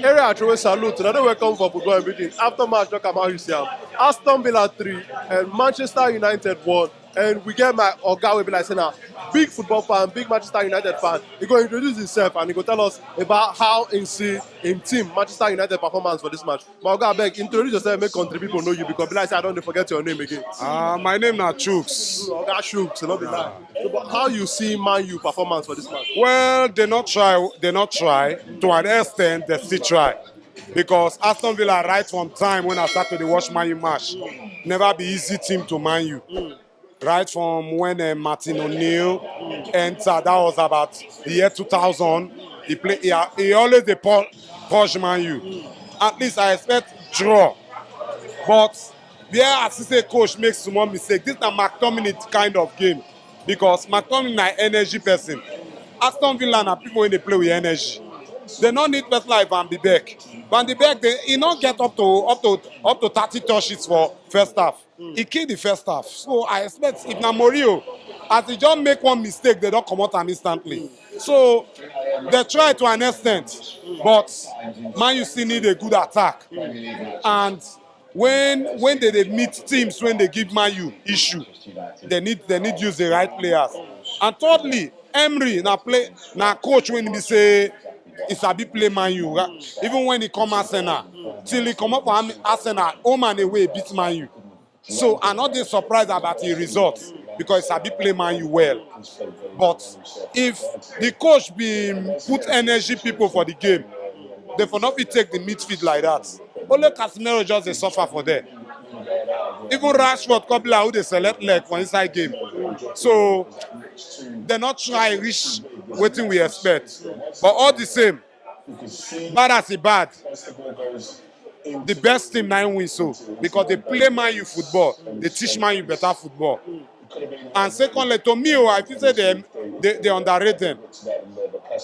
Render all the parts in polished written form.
Area Atrowe salute. Another welcome for football and everything. After match, talk about you see Aston Villa 3 and Manchester United 1. And we get my Oga will be like saying now, big football fan, big Manchester United fan. He go introduce himself and he go tell us about how in see in team Manchester United performance for this match. My Oga beg, introduce yourself, make country people know you because be like say I don't forget your name again. My name na Chooks. Oga Shook, so not be lie. So, but how you see Man U performance for this match? Well, they not try. To an extent, they still try. Because Aston Villa, right from time when I started to watch Man U match, never be easy team to Man U. Right from when Martin O'Neill entered, that was about the year 2000. He always dey push Man U. At least I expect draw. But where assistant coach makes small mistake, this is a McTominay kind of game. Because McTominay na energy person. Aston Villa na people when they play with energy. They don't need person like Van de Beek. Van de Beek, he not get up to 30 touches for first half. He killed the first half. So I expect if na Mourinho, as he just make one mistake, they don't come out am instantly. So they try to an extent, but Man U still need a good attack. And when they meet teams, when they give Man U issue, they need use the right players. And thirdly, Emery na coach when he say he sabi play Man U. Right? Even when he come Arsenal, till he come up for Arsenal, home and away beat Man U. So I'm not dey surprised about the results because he sabi play Man U well. But if the coach be put energy people for the game, they for not be take the midfield like that. Only Casemiro just dey suffer for there. Even Rashford couple who dey select leg for inside game. So they not try reach wetin we expect. But all the same, bad as e bad, the best team na win so because they play Man U football, they teach Man U better football. And secondly, to me, I feel say they underrate them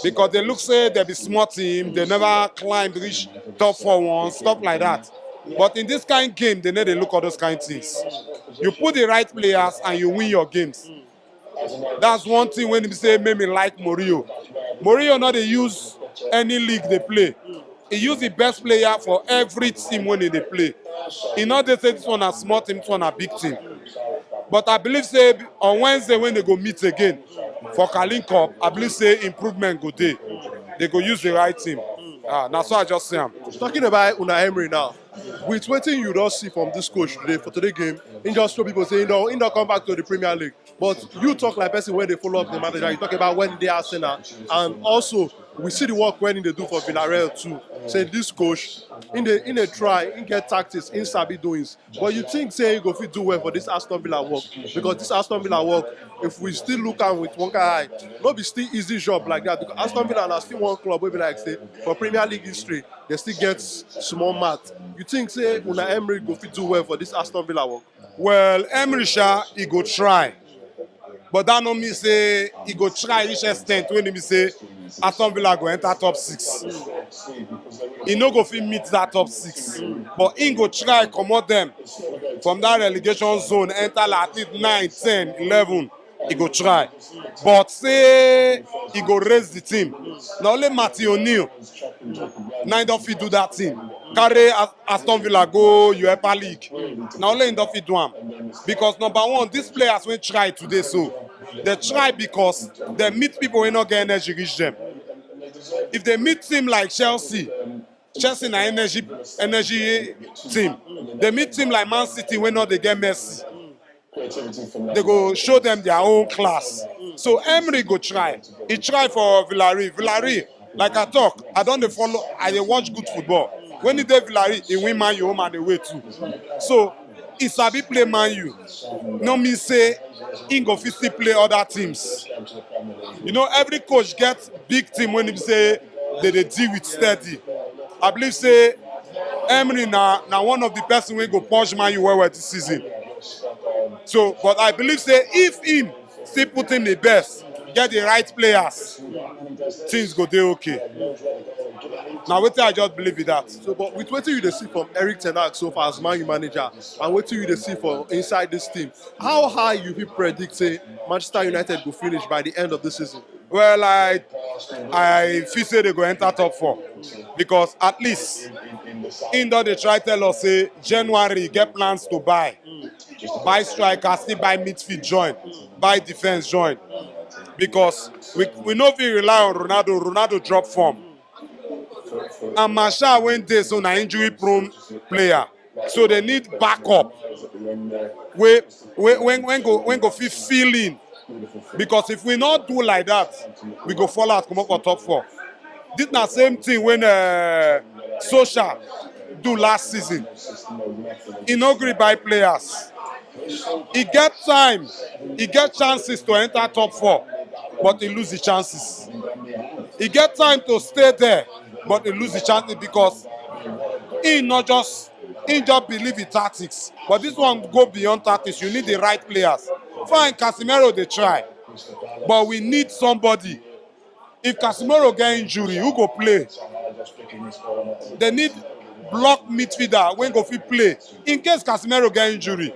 because they look say they be small team, they never climb reach top 4 once, stuff like that. But in this kind of game, they need to look at those kind of things. You put the right players and you win your games. That's one thing when you say make me like Mourinho. Mourinho not dey use any league they play. He use the best player for every team when they play. He not dey say this one a small team, this one a big team. But I believe say on Wednesday when they go meet again for Carling Cup, I believe say improvement go dey. They go use the right team. That's what I just say. Talking about Unai Emery now, with wetin you don see from this coach today for today's game, he just show people say he don't come back to the Premier League. But you talk like person when they follow up the manager, you talk about when they are Arsenal, and also we see the work when they do for Villarreal too. Say this coach, in the try, in get tactics, in sabi doings. But you think say he go fit do well for this Aston Villa work because this Aston Villa work, if we still look at with one guy, no be still easy job like that because Aston Villa na still one club wey be like say for Premier League history they still get small mat. You think say Unai Emery go fit do well for this Aston Villa work? Well, Emery he go try. But that no mean say he go try reach extent when he say Aston Villa go enter top 6. He no go fit meet that top 6. But he go try comot them from that relegation zone, enter like at least 9, 10, 11. He go try. But say he go raise the team. Now only Martin O'Neill now he don't fit do that thing. Carry Aston Villa go UEFA League. Now only he don't fit do am. Because number one, these players will try today so. They try because they meet people who not get energy reach them. If they meet team like Chelsea na energy team. They meet team like Man City when not they get Messi. They go show them their own class. So Emery go try. He try for Villarreal. Villarreal, like I talk, I don't follow. I dey watch good football. When he dey Villarreal, he win Man U home and away too. So he sabi play Man U. No mean say he go fit still play other teams. You know, every coach gets big team when he say they deal with steady. I believe say Emery na one of the person wey go punch Man U well this season. So, but I believe say if him still put in the best, get the right players, things go dey okay. Now wetin I just believe in that. So, but with wetin you dey see from Eric Ten Hag so far as Man U manager, and wetin you dey see for inside this team, how high you fit predict say Manchester United go finish by the end of the season? Well, I feel say they go enter top 4 because at least in that they try tell us say January get plans to buy strikers, still buy midfield join, buy defense join because we no fit rely on Ronaldo. Ronaldo drop form and Martial when dey so na injury prone player, so they need backup wey when go fit fill in because if we not do like that we go fall out comot for top 4. This na same thing when Social do last season. He no gree buy players. He get time, he get chances to enter top 4, but he lose the chances. He get time to stay there, but he lose the chances because he just believe in tactics. But this one go beyond tactics. You need the right players. Fine, Casemiro they try, but we need somebody. If Casemiro get injury, who go play? They need block midfielder when go fit play in case Casemiro get injury.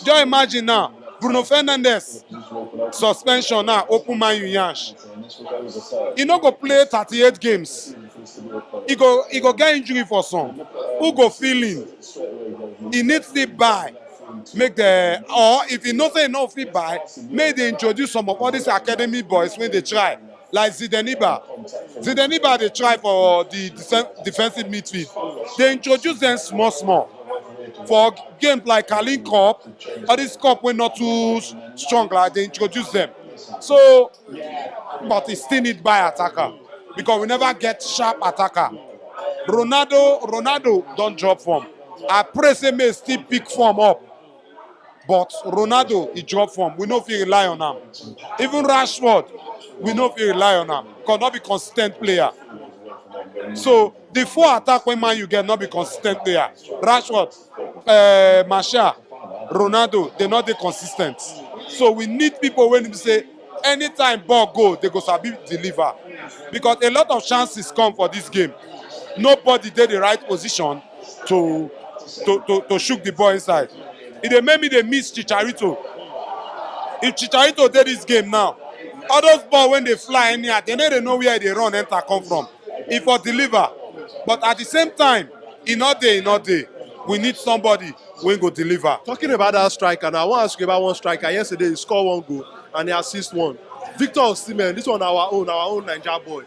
Just imagine now, Bruno Fernandes suspension now, open man you yansh. He no go play 38 games. He go get injury for some. Who go fill in? He needs to buy. Make the or if he know say he no fit buy, make they introduce some of all these academy boys when they try. Like Zidaniba. Zidaniba they try for the defensive midfield. They introduce them small. For games like Carling Cup, or this cup when not too strong, like they introduce them. So, but he still need buy attacker because we never get sharp attacker. Ronaldo don't drop form. I pray say may still pick form up, but Ronaldo he drop form. We no fit rely on him. Even Rashford, we no fit rely on him because not be consistent player. So the 4 attack when man you get not be consistent player. Rashford, Martial, Ronaldo, they not dey consistent. So we need people when we say anytime ball go, they go sabi deliver. Because a lot of chances come for this game. Nobody did the right position to shoot the ball inside. It dey make me they miss Chicharito. If Chicharito did this game now, all those balls when they fly in here, they never know where they run enter come from. If for deliver, but at the same time, in all day, we need somebody when go deliver. Talking about that striker, now I want to ask you about one striker. Yesterday, he scored 1 goal and he assist 1. Victor Osimhen, this one our own Nigeria boy.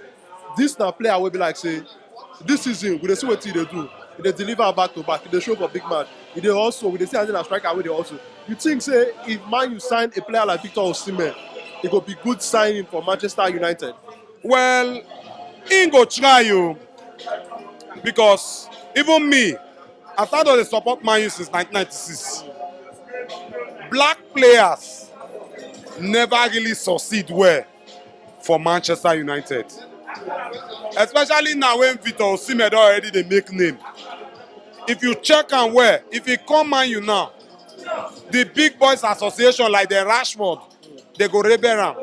This na player will be like say, this season we dey see what they do. They deliver back to back. They show for big match. They also we dey see as a striker wey dey also. You think say if Man you sign a player like Victor Osimhen, it go be good signing for Manchester United? Well, he go try you because even me, I started to support Man U since 1996. Black players never really succeed well for Manchester United. Especially now when Victor Osimhen already they make name. If you check and where, if he come Man U now, the big boys association like the Rashford, they go rebel am.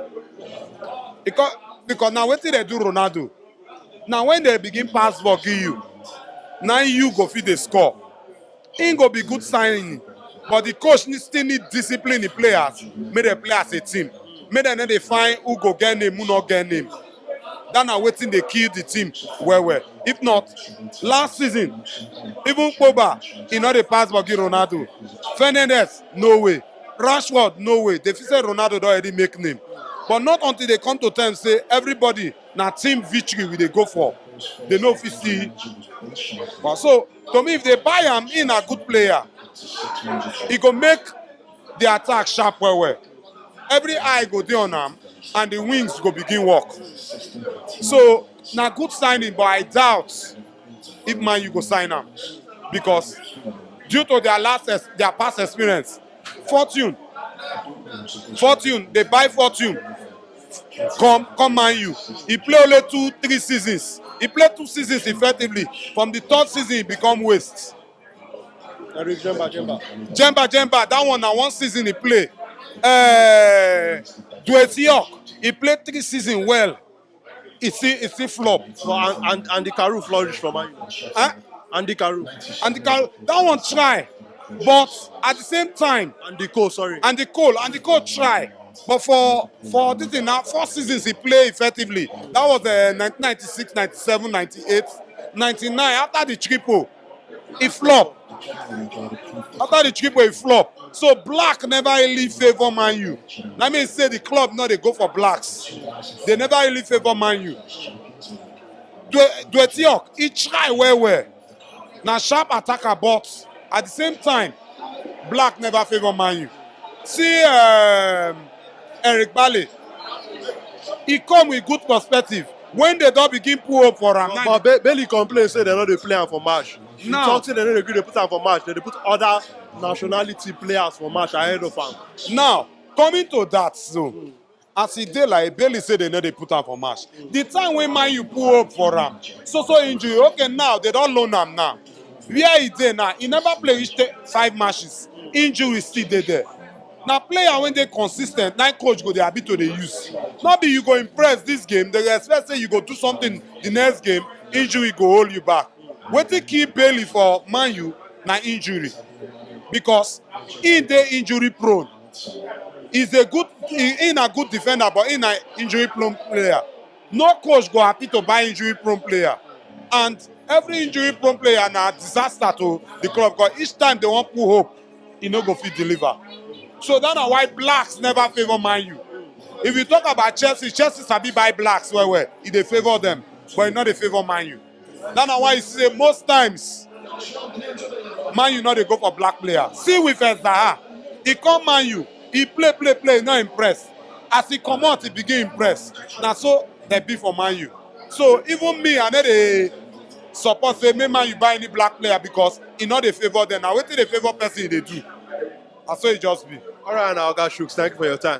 Because now what did they do Ronaldo? Now when they begin pass ball give you, now you go fit the score. It go be good signing, but the coach still need discipline the players. Make them play as a team. Make them they find who go get name, who not get name. That now waiting they kill the team well. If not, last season, even Pogba, he not the pass ball give Ronaldo. Fernandes, no way. Rashford, no way. They say Ronaldo already make name. But not until they come to terms say everybody na team victory we they go for. They know if you see. But so to me, if they buy him in a good player, he go make the attack sharp well. Every eye go there on him and the wings go begin work. So now good signing, but I doubt if Man you go sign him because due to their past experience, Fortune, they buy Fortune. Come Man U. He play only 2-3 seasons. He played 2 seasons effectively. From the 3rd season, he become waste. Jemba. That one now 1 season he play. Dwayne York. He played 3 seasons well. He still flop. So, and the Carew flourished for Man U. Huh? Andy Carew. That one try. But at the same time, Andy Cole, sorry. Andy Cole try. But for this thing now, 4 seasons he played effectively. That was 1996, 97, 98, 99. After the triple, he flopped. After the triple, he flopped. So black never really favor Man U. That means say the club no they go for blacks. They never really favor Man U. Dwetiok, he try well. Now sharp attacker, but at the same time, black never favor Man U. See Eric Bailly, he come with good perspective. When they don't begin pull up for him, But Bailey complain say they no dey play am for match. He Now- talk say they no dey gree dey put am for match. They dey put other nationality players for match ahead of am. now coming to that, so as he dey like Bailey say they know they put am for match. The time when Man U pull up for him, so injury. Okay, now they don't loan am now. Where he dey now, he never play reach 5 matches. Injury still dey there. Now player when they consistent, now coach go dey happy to dey use. Not be you go impress this game, they expect say you go do something the next game, injury go hold you back. Wetin keep Bailey for Man U na injury, because he dey injury prone. He's a good defender, but in an injury prone player. No coach go happy to buy injury prone player. And every injury prone player na disaster to the club, because each time they want put hope, he no go fit deliver. So that's why blacks never favor Man U. If you talk about Chelsea sabi buy blacks well. He dey favor them, but he not dey favor Man U. That's why you see most times Man U not dey go for black player. See with Zaha, he come Man U, he play, he not impressed. As he come out, he begin impress. Now so they be for Man U. So even me, I know they support say make Man U buy any black player because he not dey favor them. Now wetin dey favor person they do. And so it just be. All right, now, Oga Shooks, thank you for your time.